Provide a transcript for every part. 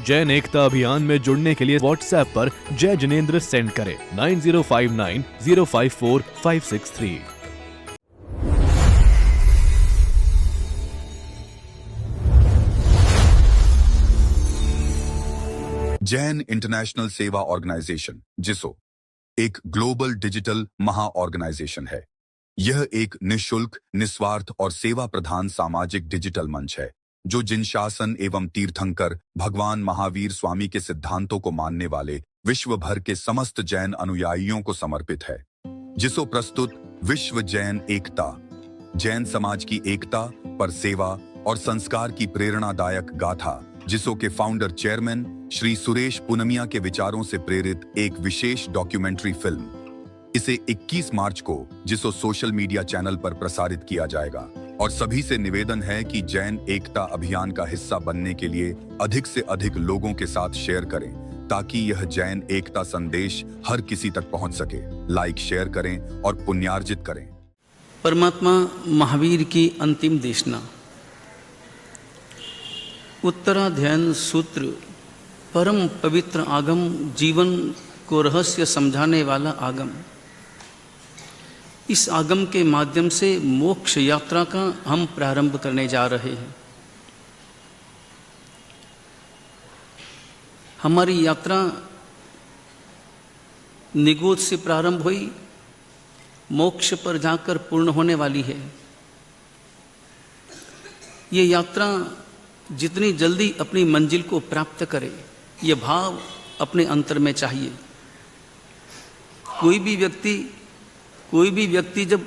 जैन एकता अभियान में जुड़ने के लिए व्हाट्सएप पर जय जिनेंद्र सेंड करें 9059054563। जैन इंटरनेशनल सेवा ऑर्गेनाइजेशन जिसो एक ग्लोबल डिजिटल महा ऑर्गेनाइजेशन है। यह एक निःशुल्क, निस्वार्थ और सेवा प्रधान सामाजिक डिजिटल मंच है जो जिन शासन एवं तीर्थंकर भगवान महावीर स्वामी के सिद्धांतों को मानने वाले विश्व भर के समस्त जैन अनुयायियों को समर्पित है। जिसो प्रस्तुत विश्व जैन एकता, जैन समाज की एकता पर सेवा और संस्कार की प्रेरणादायक गाथा, जिसो के फाउंडर चेयरमैन श्री सुरेश पूनमिया के विचारों से प्रेरित एक विशेष डॉक्यूमेंट्री फिल्म। इसे 21 मार्च को जिसो सोशल मीडिया चैनल पर प्रसारित किया जाएगा और सभी से निवेदन है कि जैन एकता अभियान का हिस्सा बनने के लिए अधिक से अधिक लोगों के साथ शेयर करें ताकि यह जैन एकता संदेश हर किसी तक पहुंच सके। लाइक, शेयर करें और पुण्यार्जित करें। परमात्मा महावीर की अंतिम देशना, उत्तराध्ययन सूत्र, परम पवित्र आगम, जीवन को रहस्य समझाने वाला आगम। इस आगम के माध्यम से मोक्ष यात्रा का हम प्रारंभ करने जा रहे हैं। हमारी यात्रा निगोद से प्रारंभ हुई, मोक्ष पर जाकर पूर्ण होने वाली है। ये यात्रा जितनी जल्दी अपनी मंजिल को प्राप्त करे, ये भाव अपने अंतर में चाहिए। कोई भी व्यक्ति जब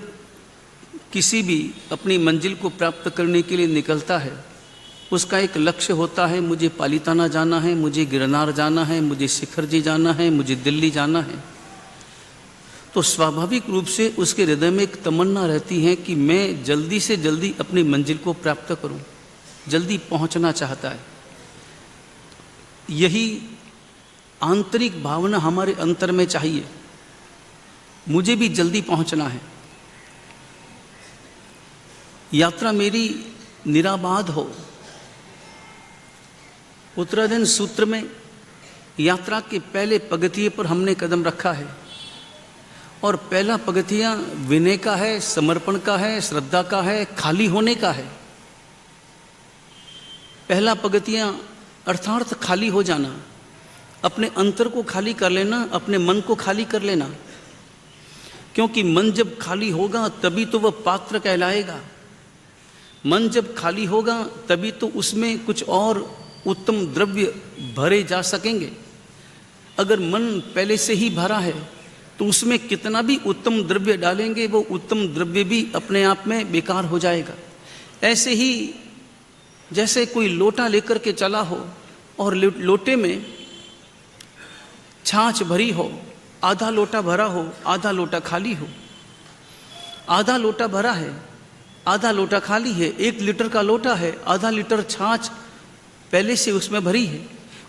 किसी भी अपनी मंजिल को प्राप्त करने के लिए निकलता है, उसका एक लक्ष्य होता है, मुझे पालीताना जाना है, मुझे गिरनार जाना है, मुझे शिखर जी जाना है, मुझे दिल्ली जाना है। तो स्वाभाविक रूप से उसके हृदय में एक तमन्ना रहती है कि मैं जल्दी से जल्दी अपनी मंजिल को प्राप्त करूं, जल्दी पहुंचना चाहता है। यही आंतरिक भावना हमारे अंतर में चाहिए, मुझे भी जल्दी पहुंचना है, यात्रा मेरी निराबाद हो। उत्तराध्ययन सूत्र में यात्रा के पहले पगथिये पर हमने कदम रखा है और पहला पगथिया विनय का है, समर्पण का है, श्रद्धा का है, खाली होने का है। पहला पगथिया अर्थार्थ खाली हो जाना, अपने अंतर को खाली कर लेना, अपने मन को खाली कर लेना। क्योंकि मन जब खाली होगा तभी तो वह पात्र कहलाएगा। मन जब खाली होगा तभी तो उसमें कुछ और उत्तम द्रव्य भरे जा सकेंगे। अगर मन पहले से ही भरा है तो उसमें कितना भी उत्तम द्रव्य डालेंगे, वो उत्तम द्रव्य भी अपने आप में बेकार हो जाएगा। ऐसे ही जैसे कोई लोटा लेकर के चला हो और लोटे में छाछ भरी हो, आधा लोटा भरा हो, आधा लोटा खाली हो। आधा लोटा भरा है, आधा लोटा खाली है। 1 लीटर का लोटा है, आधा लीटर छाछ पहले से उसमें भरी है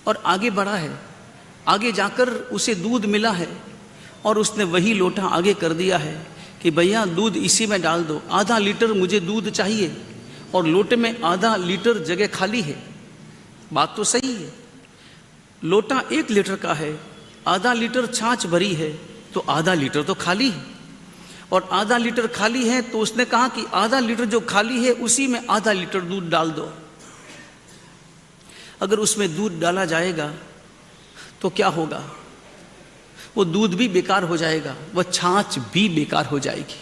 और आगे बढ़ा है। आगे जाकर उसे दूध मिला है और उसने वही लोटा आगे कर दिया है कि भैया दूध इसी में डाल दो, आधा लीटर मुझे दूध चाहिए, और लोटे में आधा लीटर जगह खाली है। बात तो सही है। लोटा 1 लीटर का है, आधा लीटर छाछ भरी है, तो आधा लीटर तो खाली है। और आधा लीटर खाली है तो उसने कहा कि आधा लीटर जो खाली है उसी में आधा लीटर दूध डाल दो। अगर उसमें दूध डाला जाएगा तो क्या होगा? वो दूध भी बेकार हो जाएगा, वह छाछ भी बेकार हो जाएगी।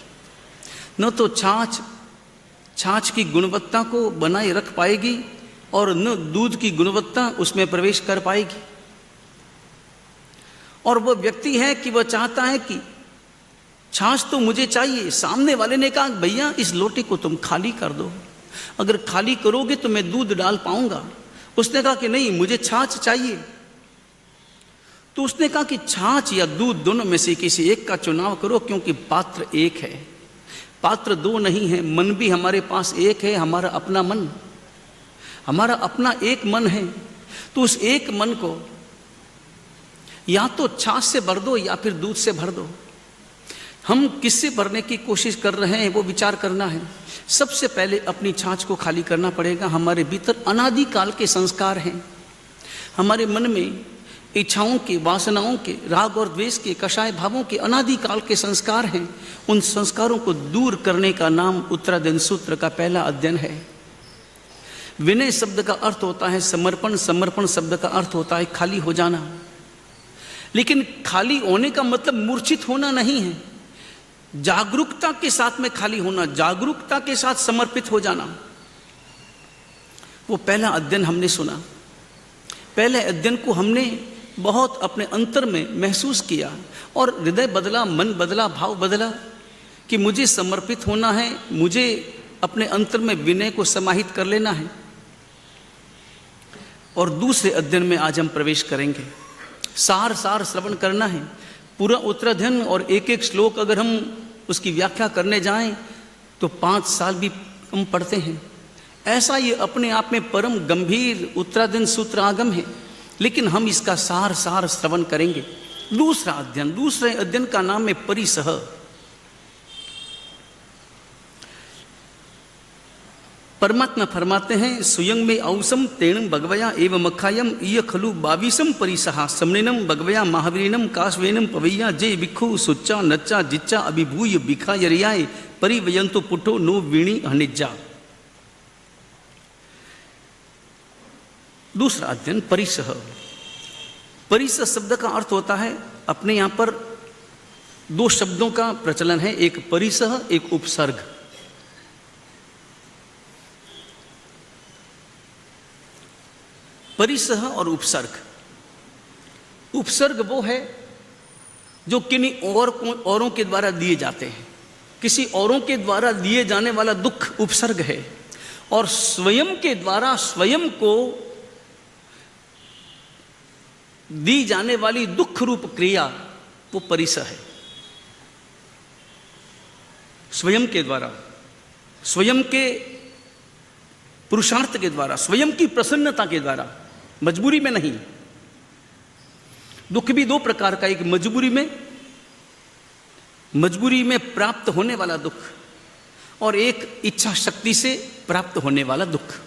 न तो छाछ की गुणवत्ता को बनाए रख पाएगी और न दूध की गुणवत्ता उसमें प्रवेश कर पाएगी। और वह व्यक्ति है कि वह चाहता है कि छाछ तो मुझे चाहिए। सामने वाले ने कहा भैया इस लोटे को तुम खाली कर दो, अगर खाली करोगे तो मैं दूध डाल पाऊंगा। उसने कहा कि नहीं, मुझे छाछ चाहिए। तो उसने कहा कि छाछ या दूध दोनों में से किसी एक का चुनाव करो, क्योंकि पात्र एक है, पात्र 2 नहीं है। मन भी हमारे पास एक है, हमारा अपना मन, हमारा अपना एक मन है। तो उस एक मन को या तो छाछ से भर दो या फिर दूध से भर दो। हम किससे भरने की कोशिश कर रहे हैं वो विचार करना है। सबसे पहले अपनी छाछ को खाली करना पड़ेगा। हमारे भीतर अनादिकाल के संस्कार हैं, हमारे मन में इच्छाओं के, वासनाओं के, राग और द्वेष के, कषाय भावों के अनादिकाल के संस्कार हैं। उन संस्कारों को दूर करने का नाम उत्तराधीन सूत्र का पहला अध्ययन है। विनय शब्द का अर्थ होता है समर्पण, समर्पण शब्द का अर्थ होता है खाली हो जाना। लेकिन खाली होने का मतलब मूर्छित होना नहीं है, जागरूकता के साथ में खाली होना, जागरूकता के साथ समर्पित हो जाना। वो पहला अध्ययन हमने सुना। पहले अध्ययन को हमने बहुत अपने अंतर में महसूस किया और हृदय बदला, मन बदला, भाव बदला कि मुझे समर्पित होना है, मुझे अपने अंतर में विनय को समाहित कर लेना है। और दूसरे अध्ययन में आज हम प्रवेश करेंगे। सार सार श्रवण करना है, पूरा उत्तराध्ययन और एक एक श्लोक अगर हम उसकी व्याख्या करने जाएं तो 5 साल भी कम पढ़ते हैं। ऐसा ये अपने आप में परम गंभीर उत्तराध्ययन सूत्र आगम है, लेकिन हम इसका सार सार श्रवण करेंगे। दूसरे अध्ययन का नाम है परिसह। परमात्मा फरमाते हैं स्वयं में औसम तेणं भगवया एव मखायम इय खलु 22 परिसहा समनेनम भगवया महावीरनम काश्वेनम पवैया जय भिक्षु सुच्चा नच्चा जिच्चा अभिभूय भिखा यरियाय परिवयंतो पुटो नो वीणी हनिज्जा। दूसरा अध्ययन परिसह। परिसह शब्द का अर्थ होता है, अपने यहां पर 2 शब्दों का प्रचलन है, एक परिसह, एक उपसर्ग। परिसह और उपसर्ग। उपसर्ग वो है जो किन्हीं औरों के द्वारा दिए जाते हैं। किसी औरों के द्वारा दिए जाने वाला दुख उपसर्ग है, और स्वयं के द्वारा स्वयं को दी जाने वाली दुख रूप क्रिया वो परिसह है। स्वयं के द्वारा, स्वयं के पुरुषार्थ के द्वारा, स्वयं की प्रसन्नता के द्वारा, मजबूरी में नहीं। दुख भी 2 प्रकार का, एक मजबूरी में प्राप्त होने वाला दुख, और एक इच्छा शक्ति से प्राप्त होने वाला दुख।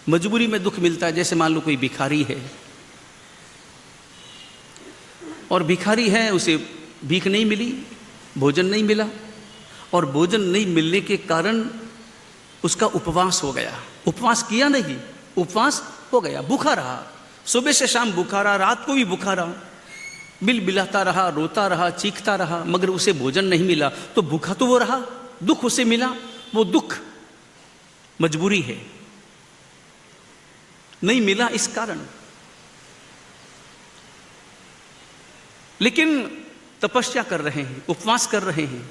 मजबूरी में दुख मिलता है, जैसे मान लो कोई भिखारी है और भिखारी है, उसे भीख नहीं मिली, भोजन नहीं मिला, और भोजन नहीं मिलने के कारण उसका उपवास हो गया। उपवास किया नहीं, उपवास हो गया, भूखा रहा, सुबह से शाम भूखा रहा, रात को भी भूखा रहा, बिलबिलाता रहा, रोता रहा, चीखता रहा, मगर उसे भोजन नहीं मिला। तो भूखा तो वो रहा, दुख उसे मिला, वो दुख मजबूरी है, नहीं मिला इस कारण। लेकिन तपस्या कर रहे हैं, उपवास कर रहे हैं,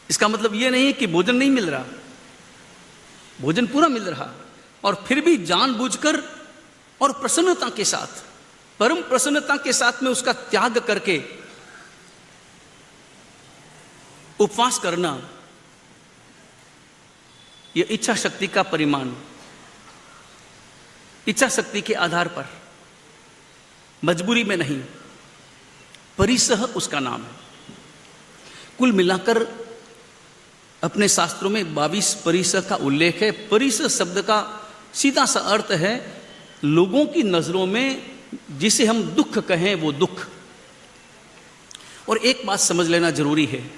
इसका मतलब यह नहीं है कि भोजन नहीं मिल रहा, भोजन पूरा मिल रहा, और फिर भी जानबूझकर और प्रसन्नता के साथ, परम प्रसन्नता के साथ में उसका त्याग करके उपवास करना, यह इच्छा शक्ति का परिमाण, इच्छा शक्ति के आधार पर, मजबूरी में नहीं, परिसह उसका नाम है। कुल मिलाकर अपने शास्त्रों में 22 परिसह का उल्लेख है। परिसह शब्द का सीधा सा अर्थ है लोगों की नजरों में जिसे हम दुख कहें वो दुख। और एक बात समझ लेना जरूरी है,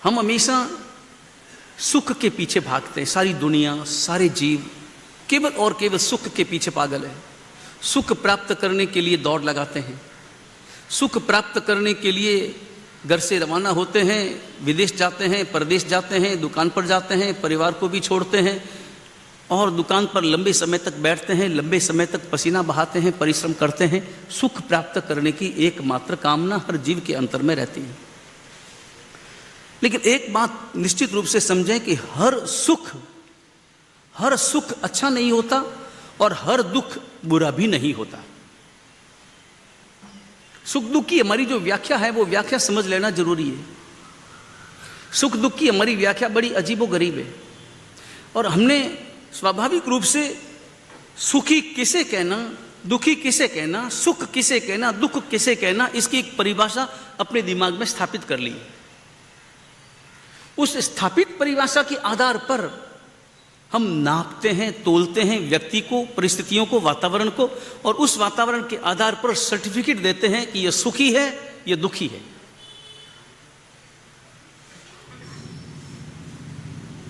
हम हमेशा सुख के पीछे भागते हैं। सारी दुनिया, सारे जीव केवल और केवल सुख के पीछे पागल है। सुख प्राप्त करने के लिए दौड़ लगाते हैं, सुख प्राप्त करने के लिए घर से रवाना होते हैं, विदेश जाते हैं, परदेश जाते हैं, दुकान पर जाते हैं, परिवार को भी छोड़ते हैं, और दुकान पर लंबे समय तक बैठते हैं, लंबे समय तक पसीना बहाते हैं, परिश्रम करते हैं। सुख प्राप्त करने की एकमात्र कामना हर जीव के अंतर में रहती है। लेकिन एक बात निश्चित रूप से समझें कि हर सुख अच्छा नहीं होता और हर दुख बुरा भी नहीं होता। सुख दुख की हमारी जो व्याख्या है वो व्याख्या समझ लेना जरूरी है। सुख दुख की हमारी व्याख्या बड़ी अजीबोगरीब है, और हमने स्वाभाविक रूप से सुखी किसे कहना, दुखी किसे कहना, सुख किसे कहना, दुख किसे कहना, इसकी एक परिभाषा अपने दिमाग में स्थापित कर ली। उस स्थापित परिभाषा के आधार पर हम नापते हैं, तोलते हैं व्यक्ति को, परिस्थितियों को, वातावरण को, और उस वातावरण के आधार पर सर्टिफिकेट देते हैं कि यह सुखी है, यह दुखी है।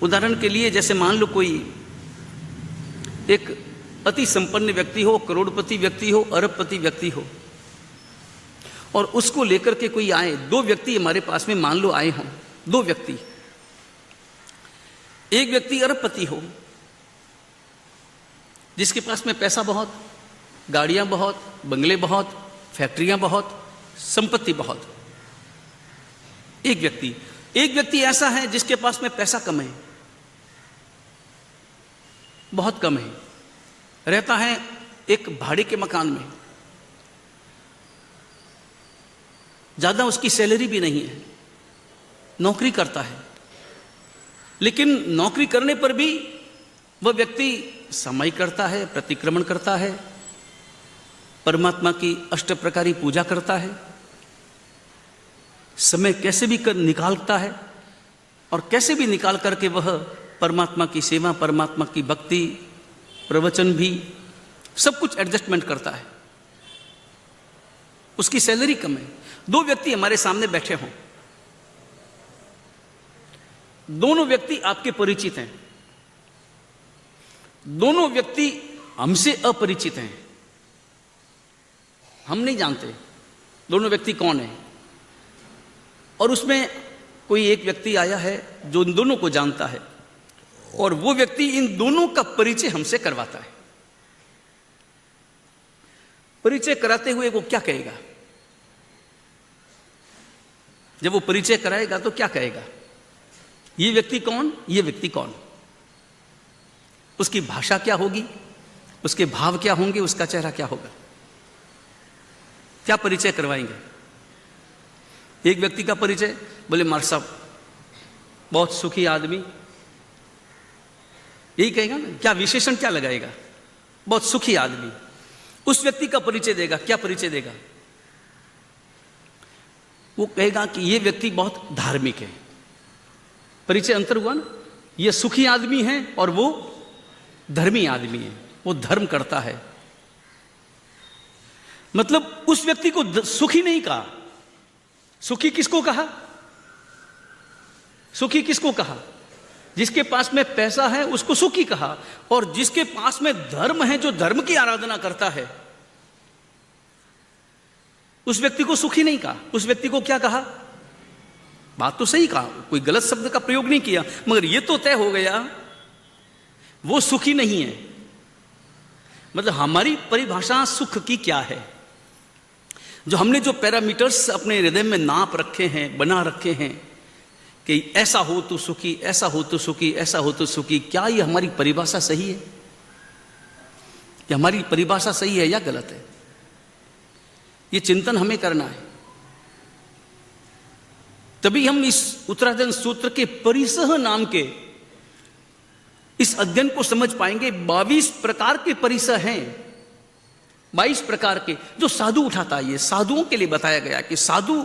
उदाहरण के लिए जैसे मान लो कोई एक अति संपन्न व्यक्ति हो, करोड़पति व्यक्ति हो, अरबपति व्यक्ति हो, और उसको लेकर के कोई आए, दो व्यक्ति हमारे पास में मान लो आए हों, दो व्यक्ति, एक व्यक्ति अरबपति हो जिसके पास में पैसा बहुत, गाड़ियां बहुत, बंगले बहुत, फैक्ट्रियां बहुत, संपत्ति बहुत। एक व्यक्ति ऐसा है जिसके पास में पैसा कम है, बहुत कम है, रहता है एक भाड़े के मकान में, ज्यादा उसकी सैलरी भी नहीं है, नौकरी करता है, लेकिन नौकरी करने पर भी वह व्यक्ति समय करता है, प्रतिक्रमण करता है, परमात्मा की अष्ट प्रकारी पूजा करता है, समय कैसे भी निकालता है, और कैसे भी निकाल करके वह परमात्मा की सेवा, परमात्मा की भक्ति, प्रवचन भी सब कुछ एडजस्टमेंट करता है। उसकी सैलरी कम है। दो व्यक्ति हमारे सामने बैठे हों, दोनों व्यक्ति आपके परिचित हैं, दोनों व्यक्ति हमसे अपरिचित हैं, हम नहीं जानते दोनों व्यक्ति कौन है, और उसमें कोई एक व्यक्ति आया है जो इन दोनों को जानता है, और वो व्यक्ति इन दोनों का परिचय हमसे करवाता है। परिचय कराते हुए वो क्या कहेगा? जब वो परिचय कराएगा तो क्या कहेगा? ये व्यक्ति कौन, ये व्यक्ति कौन, उसकी भाषा क्या होगी, उसके भाव क्या होंगे, उसका चेहरा क्या होगा, क्या परिचय करवाएंगे? एक व्यक्ति का परिचय, बोले मार साहब बहुत सुखी आदमी, यही कहेगा ना, क्या विशेषण क्या लगाएगा? बहुत सुखी आदमी। उस व्यक्ति का परिचय देगा, क्या परिचय देगा? वो कहेगा कि ये व्यक्ति बहुत धार्मिक है। परिचय अंतर हुआ ना, ये सुखी आदमी है और वो धर्मी आदमी है, वो धर्म करता है। मतलब उस व्यक्ति को सुखी नहीं कहा। सुखी किसको कहा? सुखी किसको कहा? जिसके पास में पैसा है उसको सुखी कहा, और जिसके पास में धर्म है, जो धर्म की आराधना करता है, उस व्यक्ति को सुखी नहीं कहा। उस व्यक्ति को क्या कहा? बात तो सही कहा, कोई गलत शब्द का प्रयोग नहीं किया, मगर यह तो तय हो गया वो सुखी नहीं है। मतलब हमारी परिभाषा सुख की क्या है? जो हमने जो पैरामीटर्स अपने हृदय में नाप रखे हैं, बना रखे हैं कि ऐसा हो तो सुखी, ऐसा हो तो सुखी, ऐसा हो तो सुखी, क्या ये हमारी परिभाषा सही है? ये हमारी परिभाषा सही है या गलत है? ये चिंतन हमें करना है। तभी हम इस उत्तराधन सूत्र के परिसह नाम के इस अध्ययन को समझ पाएंगे। 22 प्रकार के परिसह हैं, 22 प्रकार के, जो साधु उठाता है। ये साधुओं के लिए बताया गया कि साधु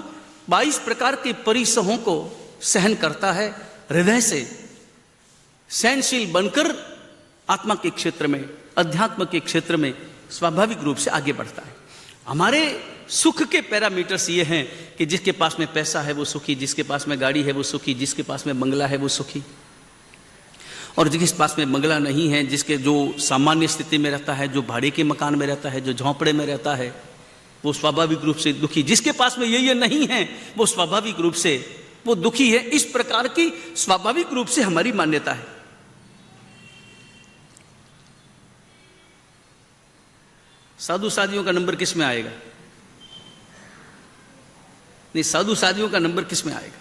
22 प्रकार के परिसहों को सहन करता है, हृदय से सहनशील बनकर आत्मा के क्षेत्र में, अध्यात्म के क्षेत्र में स्वाभाविक रूप से आगे बढ़ता है। हमारे सुख के पैरामीटर्स ये हैं कि जिसके पास में पैसा है वो सुखी, जिसके पास में गाड़ी है वो सुखी, जिसके पास में बंगला है वो सुखी, और जिसके पास में बंगला नहीं है, जिसके जो सामान्य स्थिति में रहता है, जो भाड़े के मकान में रहता है, जो झोंपड़े में रहता है, वो स्वाभाविक रूप से दुखी। जिसके पास में ये नहीं है वो स्वाभाविक रूप से वो दुखी है। इस प्रकार की स्वाभाविक रूप से हमारी मान्यता है। साधु साधियों का नंबर किस में आएगा? नहीं, साधु साधियों का नंबर किस में आएगा?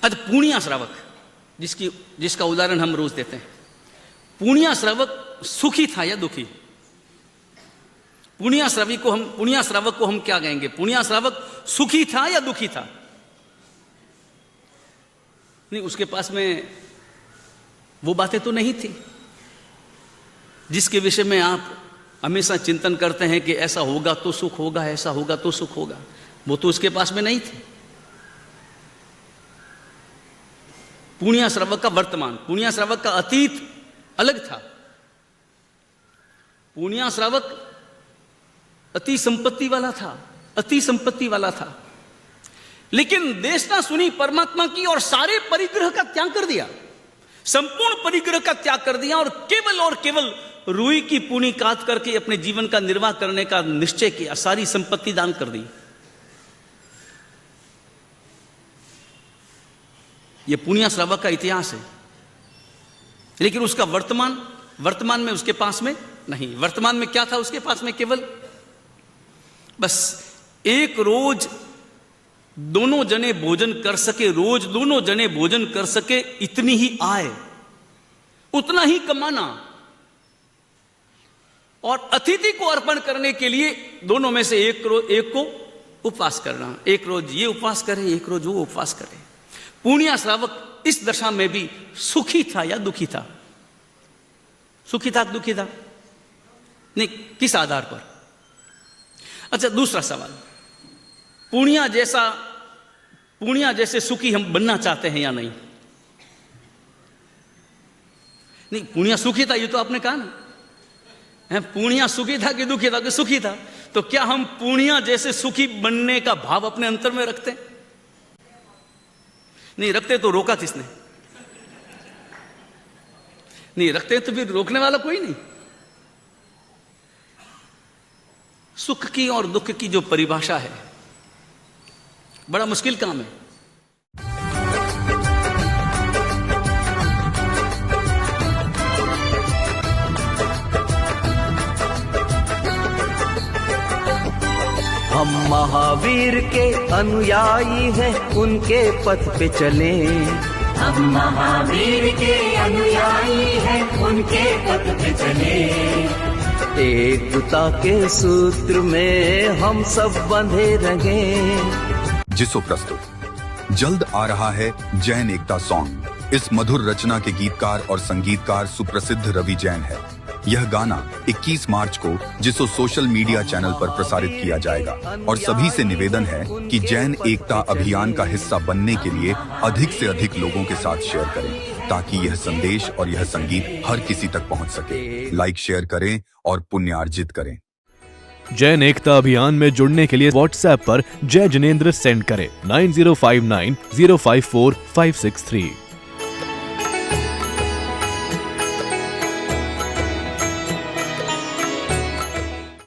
अच्छा, पूर्णिया श्रावक, जिसका उदाहरण हम रोज देते हैं। पूर्णिया श्रावक सुखी था या दुखी? पूर्णिया श्रावक को हम क्या कहेंगे? पूर्णिया श्रावक सुखी था या दुखी था? नहीं, उसके पास में वो बातें तो नहीं थी जिसके विषय में आप हमेशा चिंतन करते हैं कि ऐसा होगा तो सुख होगा, ऐसा होगा तो सुख होगा। वो तो उसके पास में नहीं थी। पुण्य श्रावक का वर्तमान, पुण्य श्रावक का अतीत अलग था। पुण्य श्रावक अति संपत्ति वाला था, अति संपत्ति वाला था, लेकिन देश ना सुनी परमात्मा की और सारे परिग्रह का त्याग कर दिया, संपूर्ण परिग्रह का त्याग कर दिया और केवल रूई की पूनी काट करके अपने जीवन का निर्वाह करने का निश्चय किया, सारी संपत्ति दान कर दी। यह पुण्य श्रावक का इतिहास है। लेकिन उसका वर्तमान में उसके पास में नहीं। वर्तमान में क्या था उसके पास में? केवल बस एक रोज दोनों जने भोजन कर सके, रोज दोनों जने भोजन कर सके, इतनी ही आय, उतना ही कमाना, और अतिथि को अर्पण करने के लिए दोनों में से एक को उपवास करना। एक रोज ये उपवास करे, एक रोज वो उपवास करे। पुण्य श्रावक इस दशा में भी सुखी था या दुखी था? सुखी था, दुखी था? नहीं, किस आधार पर? अच्छा, दूसरा सवाल, पुण्य जैसे सुखी हम बनना चाहते हैं या नहीं? नहीं, पुण्य सुखी था, ये तो आपने कहा ना। पुण्य सुखी था कि दुखी था? कि सुखी था। तो क्या हम पुण्य जैसे सुखी बनने का भाव अपने अंतर में रखते हैं? नहीं रखते तो रोका किसने? नहीं रखते तो फिर रोकने वाला कोई नहीं। सुख की और दुख की जो परिभाषा है, बड़ा मुश्किल काम है। हम महावीर के अनुयायी हैं, उनके पथ पे चले। हम महावीर के अनुयायी हैं, उनके पथ पे चले। एकता के सूत्र में हम सब बंधे रहे। जिसो प्रस्तुत जल्द आ रहा है जैन एकता सॉन्ग। इस मधुर रचना के गीतकार और संगीतकार सुप्रसिद्ध रवि जैन है। यह गाना 21 मार्च को जिसो सोशल मीडिया चैनल पर प्रसारित किया जाएगा और सभी से निवेदन है कि जैन एकता अभियान का हिस्सा बनने के लिए अधिक से अधिक लोगों के साथ शेयर करें, ताकि यह संदेश और यह संगीत हर किसी तक पहुंच सके। लाइक, शेयर करें और पुण्यार्जित करें। जैन एकता अभियान में जुड़ने के लिए व्हाट्सएप पर जय जिनेंद्र सेंड करें 9059 054 563।